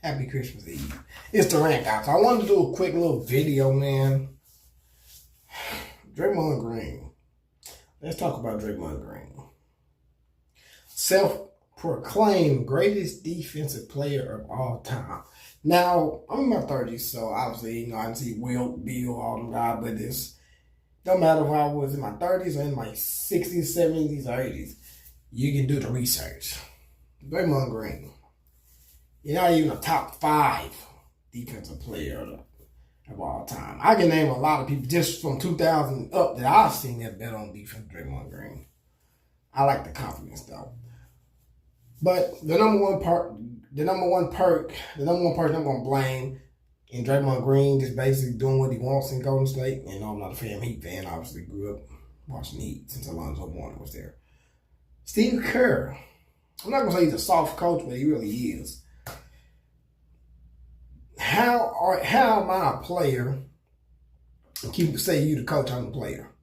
Happy Christmas Eve. It's the rant guy. So I wanted to do a quick little video, man. Draymond Green. Let's talk about Draymond Green. Self-proclaimed greatest defensive player of all time. Now, I'm in my 30s, so obviously, I can see Will, Bill, all them guys, but this don't matter if I was in my 30s or in my 60s, 70s, or 80s. You can do the research. Draymond Green. You're not even a top 5 defensive player of all time. I can name a lot of people just from 2000 up that I've seen that bet on defense. Draymond Green. I like the confidence though. But the number one person I'm gonna blame in Draymond Green just basically doing what he wants in Golden State. And I'm not a Heat fan. Obviously, grew up watching the Heat since Alonzo Mourning was there. Steve Kerr. I'm not gonna say he's a soft coach, but he really is. How am I a player and keep say you the coach, I'm the player?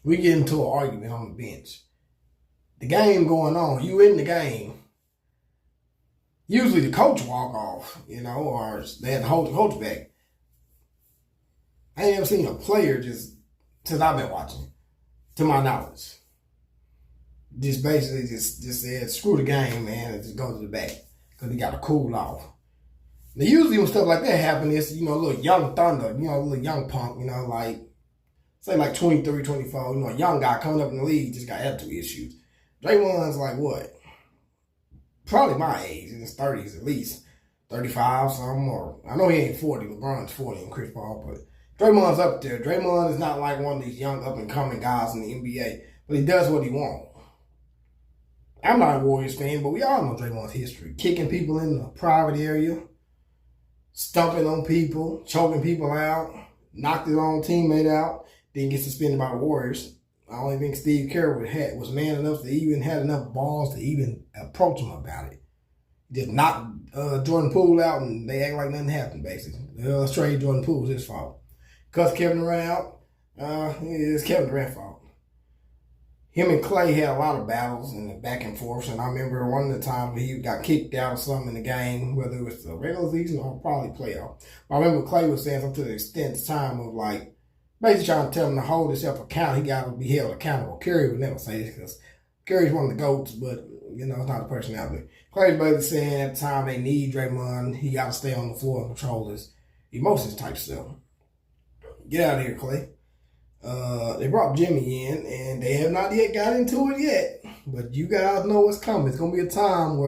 We get into an argument on the bench. The game going on, you in the game. Usually the coach walk off, or they had to hold the coach back. I ain't never seen a player just, since I've been watching, to my knowledge, just basically just said, screw the game, man, and just go to the back because he got to cool off. Now, usually when stuff like that happens, it's, a little young thunder, a little young punk, say like 23, 24, a young guy coming up in the league, just got attitude issues. Draymond's like what? Probably my age, in his 30s at least. 35, something, or I know he ain't 40. LeBron's 40 and Chris Paul, but Draymond's up there. Draymond is not like one of these young up-and-coming guys in the NBA, but he does what he wants. I'm not a Warriors fan, but we all know Draymond's history. Kicking people in the private area, stumping on people, choking people out, knocked his own teammate out, then get suspended by the Warriors. I don't think Steve Kerr was man enough to even have enough balls to even approach him about it. Just knocked Jordan Poole out and they act like nothing happened, basically. Let's trade Jordan Poole, was his fault. Cuss Kevin Durant out, it's Kevin Durant's fault. Him and Clay had a lot of battles and the back and forth, and I remember one of the times when he got kicked out or something in the game, whether it was the regular season or probably playoff. I remember Clay was saying something to the extent of time of like, basically trying to tell him to hold himself accountable. He got to be held accountable. Curry would never say this because Curry's one of the GOATs, but, it's not a personality. Clay's basically saying at the time they need Draymond, he got to stay on the floor and control his emotions type stuff. Get out of here, Clay. They brought Jimmy in, and they have not yet got into it yet. But you guys know what's coming. It's going to be a time where